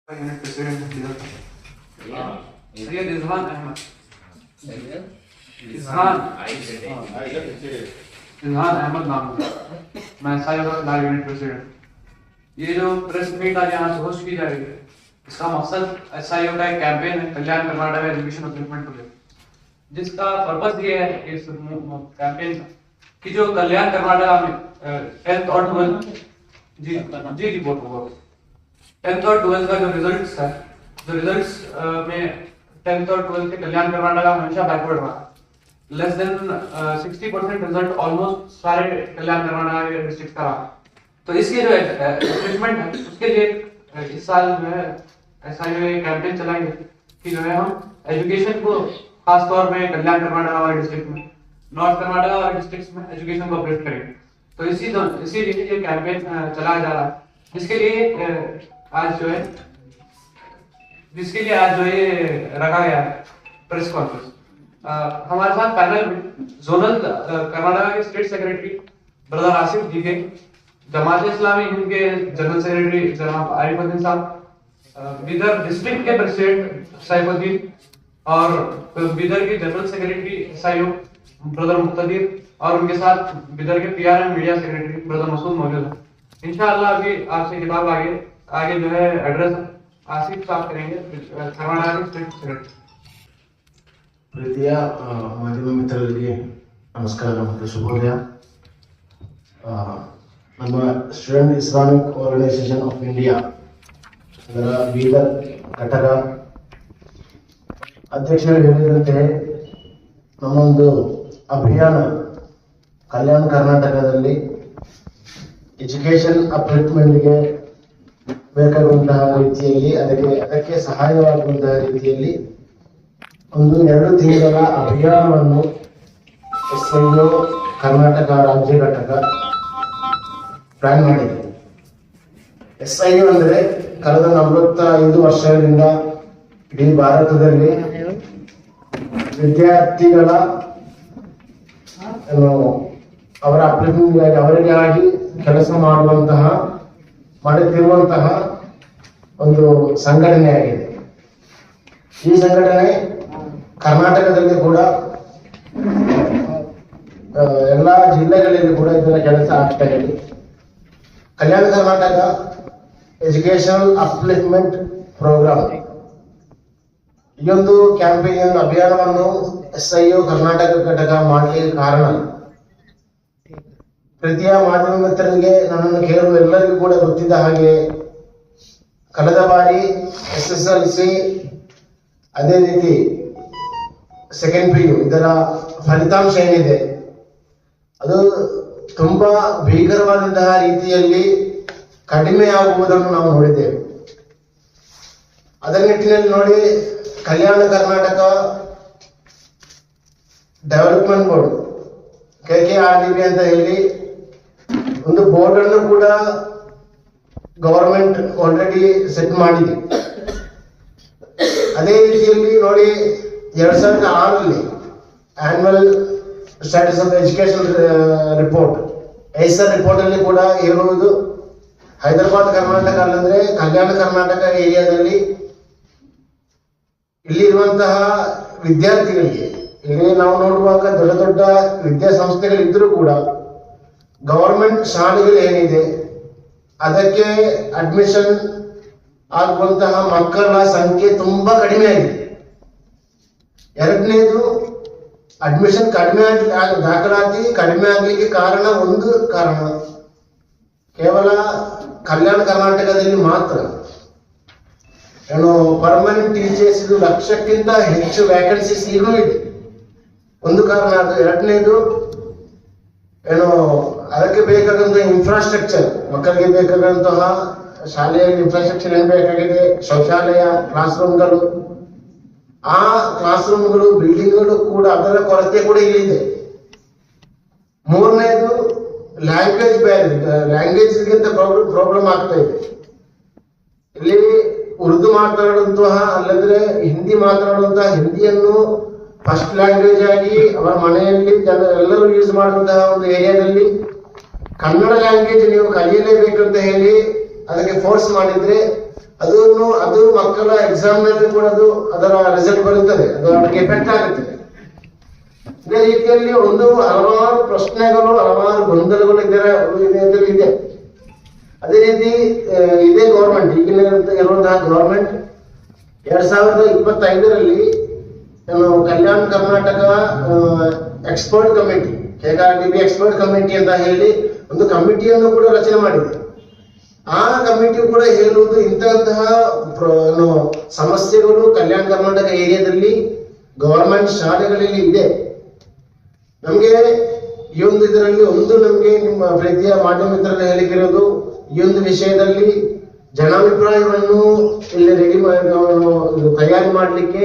Unit President Syed Izhan Ahmed. Izhan Ahmad नाम है। मैं SI यूनिट प्रेसिडेंट। ये जो प्रेस मीट आज यहाँ से होस्ट की जा रही है, इसका मकसद SIO का एक कैंपेन है कल्याण कर्नाटक एजुकेशन अपलिफ्टमेंट को लेकर, जिसका पर्पस ये है इस कैंपेन का कि जो कल्याण कर्नाटक में 10th और 12th जी रिपोर्ट होगा 10th और 12th का जो रिजल्ट्स है, जो रिजल्ट्स में 10th और 12th के कल्याण कर्नाटक हमेशा बैकवर्ड रहा। लेस देन 60% रिजल्ट ऑलमोस्ट सारे कल्याण कर्नाटक के डिस्ट्रिक्ट का रहा। तो इसके जो ट्रीटमेंट है उसके लिए इस साल जो है SIO ये कैंपेन चलाएंगे कि जो है हम एजुकेशन को खास तौर में कल्याण कर्नाटक वाले डिस्ट्रिक्ट में, नॉर्थ कर्नाटक वाले डिस्ट्रिक्ट्स में एजुकेशन को अपलिफ्ट करेंगे। तो इसीलिए ये कैंपेन चलाया जा रहा है, जिसके लिए आज जो ये रखा गया है प्रेस कॉन्फ्रेंस। हमारे साथ पैनल में जोनल कर्नाटक के स्टेट सेक्रेटरी ब्रदर आसिफ जी के, जमात इस्लामी हिंद के जनरल सेक्रेटरी जनाब आरिफुद्दीन साहब, बिदर डिस्ट्रिक्ट के प्रेसिडेंट सैफुद्दीन और बिदर के general secretary SIO brother Muqtadir और उनके साथ बिदर के PRM media secretary brother Masood मौजूद है। इंशाअल्लाह अभी आपसे किताब आगे जो है एड्रेस आसिफ साहब करेंगे, कर्नाटक स्टेट सेक्रेटरी। ಪ್ರೀತಿಯ ಮಾಧ್ಯಮ ಮಿತ್ರರಿಗೆ ನಮಸ್ಕಾರ ಮತ್ತು ಶುಭೋದಯ. ನಮ್ಮ student Islamic organisation of India ಅದರ ಬೀದರ್ ಘಟಕ ಅಧ್ಯಕ್ಷರು ಹೇಳಿದಂತೆ ನಮ್ಮೊಂದು ಅಭಿಯಾನ ಕಲ್ಯಾಣ ಕರ್ನಾಟಕದಲ್ಲಿ ಎಜುಕೇಶನ್ ಅಪ್ಲಿಫ್ಟ್ಮೆಂಟ್ಗೆ ಬೇಕಾಗುವಂತಹ ರೀತಿಯಲ್ಲಿ ಅದಕ್ಕೆ ಸಹಾಯವಾಗುವಂತಹ ರೀತಿಯಲ್ಲಿ ಒಂದು 2 ತಿಂಗಳ ಅಭಿಯಾನವನ್ನು SIO ಕರ್ನಾಟಕ ರಾಜ್ಯ ಘಟಕ ಪ್ಲಾನ್ ಮಾಡಿದೆ. SIO ಅಂದರೆ ಕಳೆದ 45 ವರ್ಷಗಳಿಂದ ಇಡೀ ಭಾರತದಲ್ಲಿ ವಿದ್ಯಾರ್ಥಿಗಳ ಅವರ ಅಪ್ಲಿಫ್ಟ್ಮೆಂಟ್ಗಾಗಿ ಅವರಿಗಾಗಿ ಕೆಲಸ ಮಾಡುತ್ತಿರುವಂತಹ ಒಂದು ಸಂಘಟನೆಯಾಗಿದೆ. ಈ ಸಂಘಟನೆ ಕರ್ನಾಟಕದಲ್ಲಿ ಕೂಡ ಎಲ್ಲ ಜಿಲ್ಲೆಗಳಲ್ಲಿ ಕೂಡ ಇದರ ಕೆಲಸ ಆಗ್ತಾ ಇದೆ. Kalyana Karnataka educational upliftment program ಈ ಒಂದು ಕ್ಯಾಂಪೇನ್ ಅಭಿಯಾನವನ್ನು SIO ಕರ್ನಾಟಕ ಘಟಕ ಮಾಡಲಿಕ್ಕೆ ಕಾರಣ, ಪ್ರೀತಿಯ ಮಾಧ್ಯಮ ಮಿತ್ರರಿಗೆ ನನ್ನನ್ನು ಕೇಳುವ ಎಲ್ಲರಿಗೂ ಕೂಡ ಗೊತ್ತಿದ್ದ ಹಾಗೆ ಕಳೆದ ಬಾರಿ SSLC ಅದೇ ರೀತಿ ಸೆಕೆಂಡ್ PU ಇದರ ಫಲಿತಾಂಶ ಏನಿದೆ ಅದು ತುಂಬಾ ಭೀಕರವಾದಂತಹ ರೀತಿಯಲ್ಲಿ ಕಡಿಮೆ ಆಗುವುದನ್ನು ನಾವು ನೋಡಿದ್ದೇವೆ. ಅದರ ನಿಟ್ಟಿನಲ್ಲಿ ನೋಡಿ Kalyana Karnataka development board KKRDB ಅಂತ ಹೇಳಿ ಒಂದು ಬೋರ್ಡ್ ಅನ್ನು ಕೂಡ ಗವರ್ಮೆಂಟ್ ಆಲ್ರೆಡಿ ಸೆಟ್ ಮಾಡಿದೆ. ಅದೇ ರೀತಿಯಲ್ಲಿ ನೋಡಿ 2006ರಲ್ಲಿ annual status of education report ASER report ಅಲ್ಲಿ ಕೂಡ ಇರುವುದು ಹೈದರಾಬಾದ್ ಕರ್ನಾಟಕ ಅಲ್ಲಂದ್ರೆ ಕಲ್ಯಾಣ ಕರ್ನಾಟಕ ಏರಿಯಾದಲ್ಲಿ ಇಲ್ಲಿರುವಂತಹ ವಿದ್ಯಾರ್ಥಿಗಳಿಗೆ, ಇಲ್ಲಿ ನಾವು ನೋಡುವಾಗ ದೊಡ್ಡ ದೊಡ್ಡ ವಿದ್ಯಾಸಂಸ್ಥೆಗಳಿದ್ರೂ ಕೂಡ ಗವರ್ಮೆಂಟ್ ಶಾಲೆಗಳು ಏನಿದೆ ಅದಕ್ಕೆ ಅಡ್ಮಿಷನ್ ಆಗುವಂತಹ ಮಕ್ಕಳ ಸಂಖ್ಯೆ ತುಂಬಾ ಕಡಿಮೆ ಆಗಿದೆ. ಎರಡನೇದು ಅಡ್ಮಿಷನ್ ಕಡಿಮೆ ದಾಖಲಾತಿ ಕಡಿಮೆ ಆಗಲಿಕ್ಕೆ ಒಂದು ಕಾರಣ ಕೇವಲ ಕಲ್ಯಾಣ ಕರ್ನಾಟಕದಲ್ಲಿ ಮಾತ್ರ ಪರ್ಮನೆಂಟ್ ಟೀಚರ್ಸ್ 1,00,000ಕ್ಕಿಂತ ಹೆಚ್ಚು ವ್ಯಾಕೆನ್ಸೀಸ್ ಈಗಲೂ ಇದೆ, ಒಂದು ಕಾರಣ ಅದು. ಎರಡನೇದು ಅದಕ್ಕೆ ಬೇಕಾದಂತಹ ಇನ್ಫ್ರಾಸ್ಟ್ರಕ್ಚರ್, ಮಕ್ಕಳಿಗೆ ಬೇಕಾದಂತಹ ಶಾಲೆಯಲ್ಲಿ ಇನ್ಫ್ರಾಸ್ಟ್ರಕ್ಚರ್ ಏನು ಬೇಕಾಗಿದೆ, ಶೌಚಾಲಯ, ಕ್ಲಾಸ್ ರೂಮ್ಗಳು, ಆ ಕ್ಲಾಸ್ ರೂಮ್ಗಳು ಬಿಲ್ಡಿಂಗ್ಗಳು ಕೂಡ ಅದರ ಕೊರತೆ ಕೂಡ ಇಲ್ಲಿದೆ. ಮೂರನೇದು ಲ್ಯಾಂಗ್ವೇಜ್ ಲ್ಯಾಂಗ್ವೇಜ್ಗಿಂತ ಪ್ರಾಬ್ಲಮ್ ಆಗ್ತಾ ಇದೆ. ಇಲ್ಲಿ ಉರ್ದು ಮಾತನಾಡುವಂತಹ ಅಲ್ಲಂದ್ರೆ ಹಿಂದಿ ಮಾತನಾಡುವಂತಹ ಹಿಂದಿಯನ್ನು ಫಸ್ಟ್ ಲ್ಯಾಂಗ್ವೇಜ್ ಆಗಿ ಅವರ ಮನೆಯಲ್ಲಿ ಎಲ್ಲರೂ ಯೂಸ್ ಮಾಡುವಂತಹ ಒಂದು ಏರಿಯಾದಲ್ಲಿ ಕನ್ನಡ ಲ್ಯಾಂಗ್ವೇಜ್ ನೀವು ಕಲಿಯಲೇಬೇಕಂತ ಹೇಳಿ ಅದಕ್ಕೆ ಫೋರ್ಸ್ ಮಾಡಿದ್ರೆ ಅದು ಮಕ್ಕಳ ಎಕ್ಸಾಮ್ ನಲ್ಲಿ ಕೂಡ ಅದರ ರಿಸಲ್ಟ್ ಬರುತ್ತದೆ, ಅದು ಅವರಿಗೆ ಎಫೆಕ್ಟ್ ಆಗುತ್ತದೆ. ಇದೇ ರೀತಿಯಲ್ಲಿ ಹಲವಾರು ಪ್ರಶ್ನೆಗಳು, ಹಲವಾರು ಗೊಂದಲಗಳು ಇದರಲ್ಲಿ ಇದೆ. ಅದೇ ರೀತಿ ಇದೇ ಗೌರ್ಮೆಂಟ್, ಈಗಿನ ಇರುವಂತಹ ಗೌರ್ಮೆಂಟ್ 2025ರಲ್ಲಿ Kalyana Karnataka expert committee, KKRDB expert committee ಅಂತ ಹೇಳಿ ಒಂದು ಕಮಿಟಿಯನ್ನು ಕೂಡ ರಚನೆ ಮಾಡಿದೆ. ಆ ಕಮಿಟಿ ಕೂಡ ಹೇಳುವುದು ಇಂತಹ ಸಮಸ್ಯೆಗಳು ಕಲ್ಯಾಣ ಕರ್ನಾಟಕ ಏರಿಯಾದಲ್ಲಿ ಗವರ್ಮೆಂಟ್ ಶಾಲೆಗಳಲ್ಲಿ ಇದೆ. ನಮ್ಗೆ ಈ ಒಂದು ಇದರಲ್ಲಿ ನಮ್ಗೆ ನಿಮ್ಮ ಪ್ರೀತಿಯ ಮಾಧ್ಯಮ ಮಿತ್ರರಲ್ಲಿ ಹೇಳಿಕಿರೋದು, ಈ ಒಂದು ವಿಷಯದಲ್ಲಿ ಜನಾಭಿಪ್ರಾಯವನ್ನು ಇಲ್ಲಿ ತಯಾರಿ ಮಾಡಲಿಕ್ಕೆ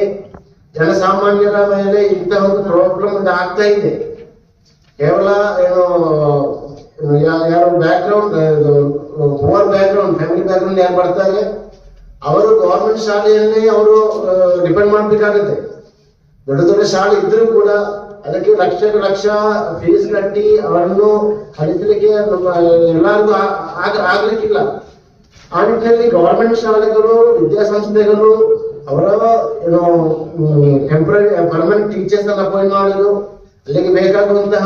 ಜನಸಾಮಾನ್ಯರ ಮೇಲೆ ಇಂತಹ ಒಂದು ಪ್ರಾಬ್ಲಮ್ ಆಗ್ತಾ ಇದೆ. ಕೇವಲ ಯಾರು background, poor background, family background ಯಾರು ಬರ್ತಾರೆ ಅವರು ಗವರ್ಮೆಂಟ್ ಶಾಲೆಯನ್ನೇ ಅವರು ಡಿಪೆಂಡ್ ಮಾಡಬೇಕಾಗುತ್ತೆ. ದೊಡ್ಡ ದೊಡ್ಡ ಶಾಲೆ ಇದ್ರೂ ಕೂಡ ಅದಕ್ಕೆ ಲಕ್ಷ ಫೀಸ್ ಕಟ್ಟಿ ಅವರನ್ನು ಕಲಿಸಲಿಕ್ಕೆ ಎಲ್ಲರಿಗೂ ಆಗ್ಲಿಕ್ಕಿಲ್ಲ. ಆ ನಿಟ್ಟಿನಲ್ಲಿ ಗವರ್ಮೆಂಟ್ ಶಾಲೆಗಳು, ವಿದ್ಯಾಸಂಸ್ಥೆಗಳು ಅವರ ಟೆಂಪರರಿ ಪರ್ಮನೆಂಟ್ ಟೀಚರ್ಸ್ ಅನ್ನು ಅಪಾಯಿಂಟ್ ಮಾಡುವುದು, ಅಲ್ಲಿಗೆ ಬೇಕಾಗುವಂತಹ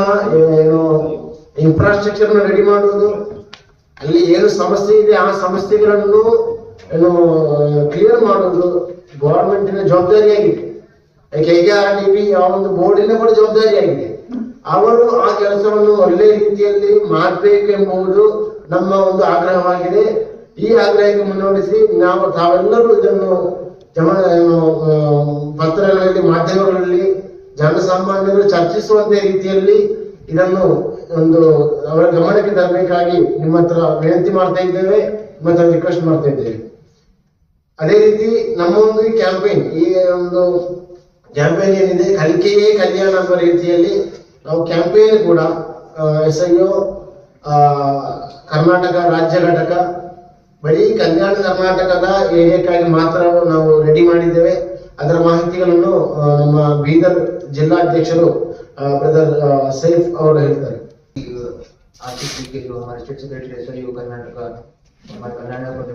ಇನ್ಫ್ರಾಸ್ಟ್ರಕ್ಚರ್ ರೆಡಿ ಮಾಡುವುದು, ಅಲ್ಲಿ ಏನು ಸಮಸ್ಯೆ ಇದೆ ಆ ಸಮಸ್ಯೆಗಳನ್ನು ಕ್ಲಿಯರ್ ಮಾಡುವುದು ಗವರ್ಮೆಂಟಿನ ಜವಾಬ್ದಾರಿಯಾಗಿದೆ. KKRDB ಆ ಒಂದು ಬೋರ್ಡಿನ ಕೂಡ ಜವಾಬ್ದಾರಿಯಾಗಿದೆ. ಅವರು ಆ ಕೆಲಸವನ್ನು ಒಳ್ಳೆ ರೀತಿಯಲ್ಲಿ ಮಾಡಬೇಕೆಂಬುದು ನಮ್ಮ ಒಂದು ಆಗ್ರಹವಾಗಿದೆ. ಈ ಆಗ್ರಹಕ್ಕೆ ಮುನ್ನಡೆಸಿ ತಾವೆಲ್ಲರೂ ಇದನ್ನು ಪತ್ರಗಳಲ್ಲಿ, ಮಾಧ್ಯಮಗಳಲ್ಲಿ ಜನಸಾಮಾನ್ಯರು ಚರ್ಚಿಸುವಂತೆ ರೀತಿಯಲ್ಲಿ ಇದನ್ನು ಅವರ ಗಮನಕ್ಕೆ ತರಬೇಕಾಗಿ ನಿಮ್ಮ ಹತ್ರ ವಿನಂತಿ ಮಾಡ್ತಾ ಇದ್ದೇವೆ, ನಿಮ್ಮ ಹತ್ರ ರಿಕ್ವೆಸ್ಟ್ ಮಾಡ್ತಾ ಇದ್ದೇವೆ. ಅದೇ ರೀತಿ ನಮ್ಮ ಒಂದು ಕ್ಯಾಂಪೇನ್, ಈ ಒಂದು ಕ್ಯಾಂಪೇನ್ ಏನಿದೆ, ಕಲಿಕೆಯೇ ಕಲ್ಯಾಣ ಎಂಬ ರೀತಿಯಲ್ಲಿ ನಾವು ಕ್ಯಾಂಪೇನ್ ಕೂಡ SIO ಕರ್ನಾಟಕ ರಾಜ್ಯ ಘಟಕ ಬರೀ ಕಲ್ಯಾಣ ಕರ್ನಾಟಕದ ಏರಿಯಾಕ್ಕಾಗಿ ಮಾತ್ರ ನಾವು ರೆಡಿ ಮಾಡಿದ್ದೇವೆ. ಅದರ ಮಾಹಿತಿಗಳನ್ನು ನಮ್ಮ ಬೀದರ್ ಜಿಲ್ಲಾಧ್ಯಕ್ಷರು ಬ್ರದರ್ ಸೈಫ್ ಅವರು ಹೇಳ್ತಾರೆ. आर्थिक वीक के जो हमारे स्टेट सेक्रेटरी SIO कर्नाटक हमारे कर्नाटक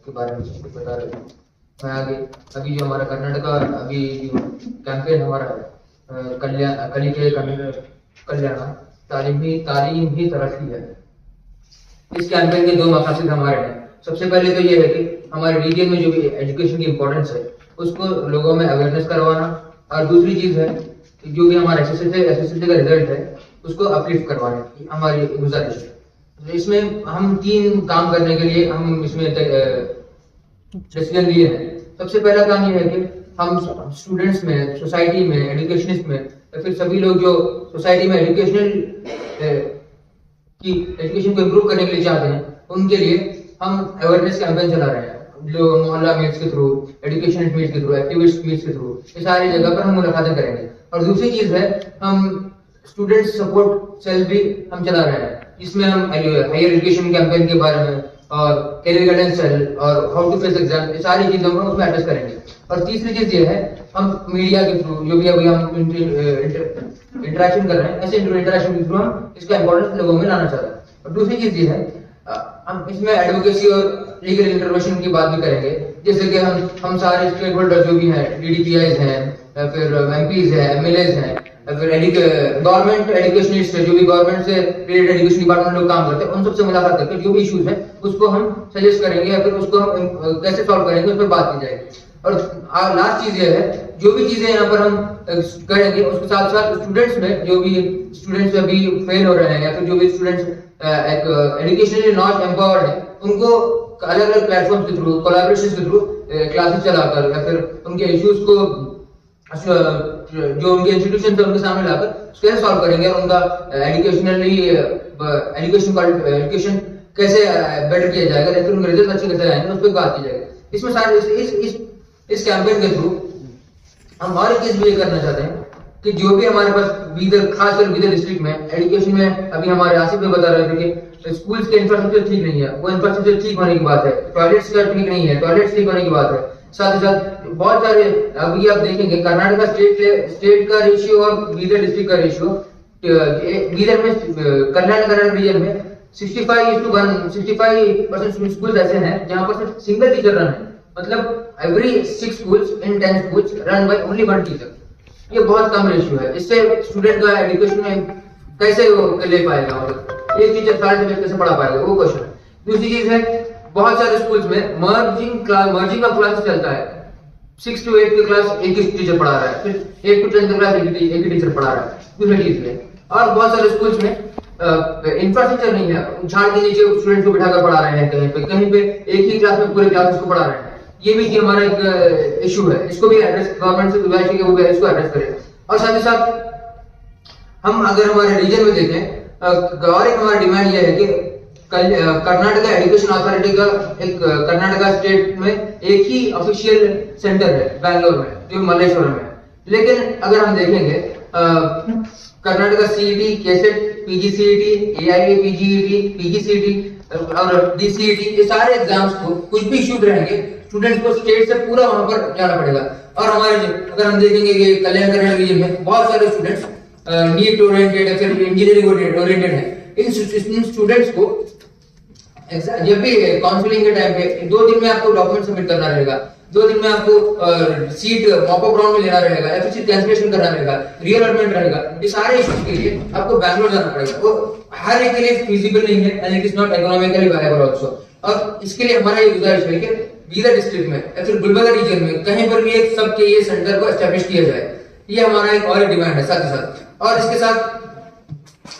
के बारे में कुछ बता रहे थे। मैं आगे अभी जो हमारा कर्नाटक अभी जो कैंपेन हमारा कलिके कल्याण तालीम ही तरक्की है। इस कैंपेन के दो मकसद हमारे हैं। सबसे पहले तो ये है कि हमारे रीजन में जो भी एजुकेशन की इम्पोर्टेंस है उसको लोगों में अवेयरनेस करवाना, और दूसरी चीज है कि जो भी हमारा SSLC का रिजल्ट है उसको अपलिफ्ट करवाने की हमारी गुजारिश है। इसमें हम 3 काम करने के लिए हम इसमें डिसीजन लिए हैं। सबसे पहला काम ये है कि हम स्टूडेंट्स में, सोसाइटी में, एजुकेशनिस्ट में, या फिर सभी लोग जो सोसाइटी में एजुकेशन को इम्प्रूव करने के लिए चाहते हैं उनके लिए हम अवेयरनेस कैंपेन चला रहे हैं। जो मोहल्ला मीट्स के थ्रू, एजुकेशन मीट्स के थ्रू, एक्टिविस्ट मीट्स के थ्रू, ये सारी जगह पर हम मुलाकातें करेंगे। और दूसरी चीज है हम स्टूडेंट सपोर्ट सेल भी हम चला रहे हैं, जिसमें हम हायर एजुकेशन कैंपेन के बारे में और कैरियर गाइडेंस सेल और हाउ टू फेस एग्जाम, ये सारी चीजों को उसमें एड्रेस करेंगे। और तीसरी चीज ये है हम मीडिया के थ्रू जो भी अभी हम इंटरेक्शन कर रहे हैं, ऐसे इंटरेक्शन के थ्रू हम इसका इम्पोर्टेंस लोगों में लाना चाहते हैं। और दूसरी चीज ये है हम इसमें एडवोकेसी और लीगल इंटरवेंशन की बात भी करेंगे, जैसे कि हम सारे स्टेक होल्डर जो भी हैं, DDPIs हैं, या फिर MPs हैं, MLAs हैं, या फिर गवर्नमेंट एजुकेशनिस्ट जो भी गवर्नमेंट से रिलेटेड एजुकेशन डिपार्टमेंट लोग काम करते हैं, उन सबसे मुलाकात करके जो भी इश्यूज है उसको हम सजेस्ट करेंगे, या फिर उसको हम कैसे सॉल्व करेंगे उस पर बात की जाएगी। और लास्ट चीज ये है, जो भी चीजें यहाँ पर हम करेंगे उसके साथ साथ स्टूडेंट्स में, जो भी स्टूडेंट्स अभी फेल हो रहे हैं या फिर जो भी स्टूडेंट्स एजुकेशनली नॉट एम्पावर्ड है, उनको अलग अलग प्लेटफॉर्म के थ्रू, कोलैबोरेशन के थ्रू क्लासेस चलाकर या फिर उनके इश्यूज को जो उनके इंस्टीट्यूशन है उनके सामने लाकर कैसे सॉल्व करेंगे, और उनका एजुकेशन कैसे बेटर किया जाएगा, या फिर उनके रिजल्ट अच्छे कैसे आएंगे उस पर बात की जाएगी। इसमें सारे इस कैंपेन के थ्रू हम और एक चीज भी ये करना चाहते हैं कि जो भी हमारे पास बीदर, खासकर बीदर डिस्ट्रिक्ट में एजुकेशन में, अभी हमारे आसिफ में बता रहे थे कि स्कूल्स के इंफ्रास्ट्रक्चर ठीक नहीं है, वो इंफ्रास्ट्रक्चर ठीक होने की बात है, टॉयलेट्स का ठीक नहीं है, टॉयलेट्स ठीक होने की बात है। साथ ही साथ बहुत सारे अभी आप देखेंगे कर्नाटक स्टेट का रेशियो और बीदर डिस्ट्रिक्ट का रेशियो, बीदर में कर्नाटक रीजन में 65% स्कूल ऐसे हैं जहाँ पर सिर्फ सिंगल टीचर रन है। मतलब every 6 schools in 10 schools run by only one teacher। ये बहुत कम रेशियो है। इससे स्टूडेंट का एजुकेशन में कैसे वो ले पाएगा, मतलब एक टीचर सारे सब्जेक्ट कैसे पढ़ा पाएगा, वो क्वेश्चन है। दूसरी चीज है, बहुत सारे स्कूल्स में मर्जिंग का क्लास चलता है। 6 to 8 की क्लास एक ही टीचर पढ़ा रहा है, फिर 8 to 10 की क्लास एक ही टीचर पढ़ा रहा है, दूसरी चीज है। और बहुत सारे स्कूल्स में इंफ्रास्ट्रक्चर नहीं है, झाड़ के नीचे स्टूडेंट्स को बिठाकर पढ़ा रहे हैं, कहीं पे एक ही क्लास में पूरे क्लासेस को पढ़ा रहे हैं। ये भी हमारा एक इशू है, इसको भी एड्रेस गवर्नमेंट से गुजारिश है कि वो इसको एड्रेस करे। और साथ ही साथ हम अगर हमारे रीजन में देखें और एक हमारा डिमांड ये है कि कर्नाटका एजुकेशन अथॉरिटी का एक कर्नाटका स्टेट में एक ही ऑफिशियल सेंटर है बैंगलोर में, जो मल्लेश्वरम है। लेकिन अगर हम देखेंगे कर्नाटका सीईटी, केसेट, पीजीसीईटी, एआईए पीजीईटी, पीजीसीईटी और डीसीईटी, ये सारे एग्जाम्स को कुछ भी इश्यूज रहेंगे, स्टूडेंट्स को स्टेट से पूरा वहां पर जाना पड़ेगा। और हमारे अगर हम देखेंगे कि कल्याण कर्नाटक रीजन में बहुत सारे स्टूडेंट्स नीट ओरिएंटेड या फिर इंजीनियरिंग ओरिएंटेड है। इन स्टूडेंट्स को जब भी काउंसलिंग के टाइम पे 2 दिन में आपको डॉक्यूमेंट सबमिट करना रहेगा, 2 दिन में आपको सीट मॉपअप राउंड में लेना रहेगा या फिर सीट कैंसिलेशन करना रहेगा, रीअलॉटमेंट रहेगा। ये सारे इश्यूज के लिए आपको बैंगलोर जाना पड़ेगा, वो हर एक के लिए फिजिबल नहीं है and it is not economically viable also. और इसके लिए हमारा ये गुजारिश है कि बीदर डिस्ट्रिक्ट में या फिर गुलबर्गा रीजन में कहीं पर भी एक सबके ये सेंटर को एस्टैब्लिश किया जाए, ये हमारा एक और डिमांड है साथ ही साथ। और इसके साथ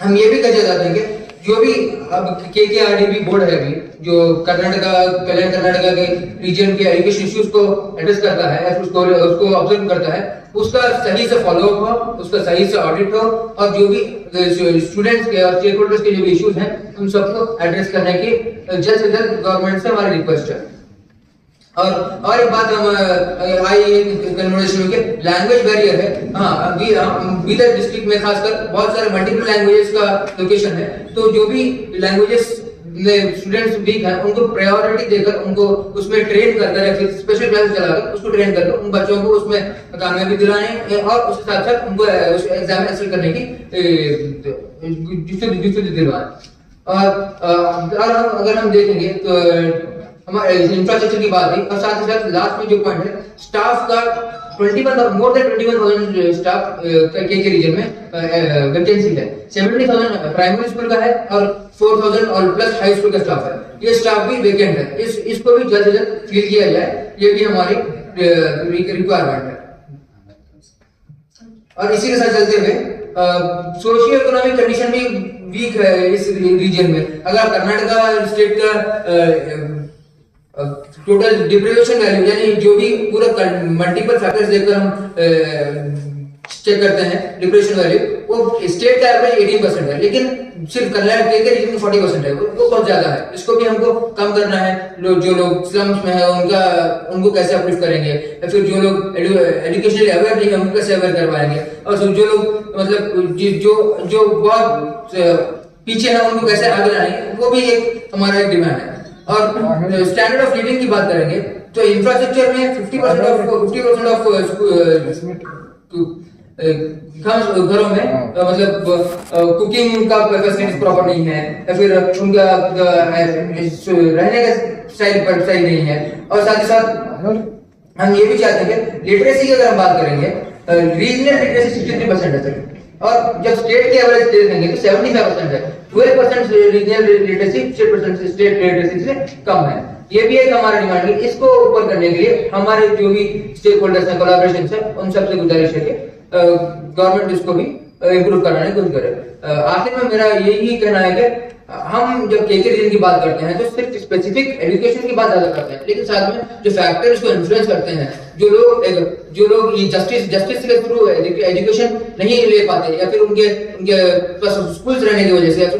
हम ये भी कहना चाहते हैं कि जो भी अब केकेआरडीबी बोर्ड है अभी, जो कर्नाटका कल्याण कर्नाटका के रीजन के एजुकेशन इश्यूज को एड्रेस करता है या फिर उसको ऑब्जर्व करता है, उसका सही से फॉलोअप हो, उसका सही से ऑडिट हो और जो भी स्टूडेंट्स के और स्टेक होल्डर्स के जो भी इश्यूज हैं उन सबको एड्रेस करने की जल्द से जल्द गवर्नमेंट से हमारी रिक्वेस्ट है। और एक बात हम आई कन्वर्सेशन में कि लैंग्वेज बैरियर है। हाँ, बीदर डिस्ट्रिक्ट में खासकर बहुत सारे मल्टीपल लैंग्वेजेस का लोकेशन है, तो जो भी लैंग्वेजेस में स्टूडेंट्स वीक हैं उनको प्रायोरिटी देकर उनको उसमें ट्रेन करकर या फिर स्पेशल क्लासेस चलाकर उसको ट्रेन करकर उन बच्चों को उसमें कामयाबी दिलाने और उसके साथ साथ उनको एग्जाम हासिल करने की जिससे दिलवाएं। और अगर हम देखेंगे तो हमारे इंफ्रास्ट्रक्चर की बात है और साथ ही साथ लास्ट में जो पॉइंट है, स्टाफ का 21 मोर देन 21,000 स्टाफ के रीजन में वैकेंसी है। 70,000 प्राइमरी स्कूल का है और 4,000 और प्लस हाई स्कूल का स्टाफ है। ये स्टाफ भी वेकेंट है, इसको भी जल्द से जल्द फिल किया जाए, ये भी हमारी रिक्वायरमेंट है। और इसी के साथ चलते हुए सोशियो इकोनॉमिक कंडीशन भी वीक है इस रीजन में। अगर कर्नाटका स्टेट का टोटल डिप्रीवेशन वैल्यू यानी जो भी पूरा मल्टीपल फैक्टर्स देखकर हम चेक करते हैं डिप्रेशन वैल्यू, वो स्टेट का एवरेज 18% है, लेकिन सिर्फ कल्याण के रीजन में 40% है, वो बहुत ज्यादा है। इसको भी हमको कम करना है। जो लोग स्लम्स में है उनको कैसे अपलिफ्ट करेंगे, या फिर जो लोग एजुकेशनली अवेयर नहीं है उनको कैसे अवेयर करवाएंगे, और जो लोग मतलब जो बहुत पीछे है उनको कैसे आगे लाएंगे, वो भी एक हमारा एक डिमांड है। और स्टैंडर्ड ऑफ लिविंग की बात करेंगे तो इंफ्रास्ट्रक्चर में 50% ऑफ घरों में मतलब कुकिंग का फैसिलिटीज प्रॉपर नहीं है, या फिर उनका रहने का स्टाइल सही नहीं है। और साथ ही साथ हम ये भी चाहते हैं कि लिटरेसी की अगर हम बात करेंगे, रीजनल लिटरेसी 63% है सर, और जब स्टेट के एवरेज देखेंगे तो 75% है। 12% रीजनल लिटरेसी 6% स्टेट लिटरेसी से कम है। ये भी एक हमारा डिमांड है। इसको ऊपर करने के लिए हमारे जो भी स्टेक होल्डर्स हैं, कोलैबोरेशन है, उन सबसे गुजारिश है कि गवर्नमेंट इसको भी इम्प्रूव कराने की कोशिश करे। आखिर में मेरा यही कहना है कि हम जब केके रीजन की बात करते हैं तो सिर्फ स्पेसिफिक एजुकेशन की बात ज्यादा करते हैं, लेकिन साथ में जो फैक्टर्स को इन्फ्लुएंस करते हैं, जो लोग ये जस्टिस के थ्रू एजुकेशन नहीं ले पाते, या फिर उनके पास स्कूल्स रहने की वजह से, या फिर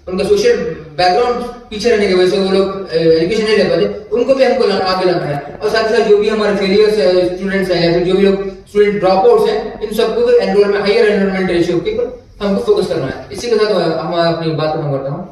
उनका सोशल बैकग्राउंड पीछे रहने की वजह से वो लोग एजुकेशन नहीं ले पाते, उनको भी हमको आगे लाना है। और साथ ही साथ जो भी हमारे फेलियर्स स्टूडेंट्स हैं या फिर जो भी लोग स्टूडेंट ड्रॉप आउट्स हैं, इन सबको एनरोलमेंट हायर एनरोलमेंट रेशियो के ऊपर हमको फोकस करना है। इसी के साथ हम अपनी बात खत्म करता हूँ।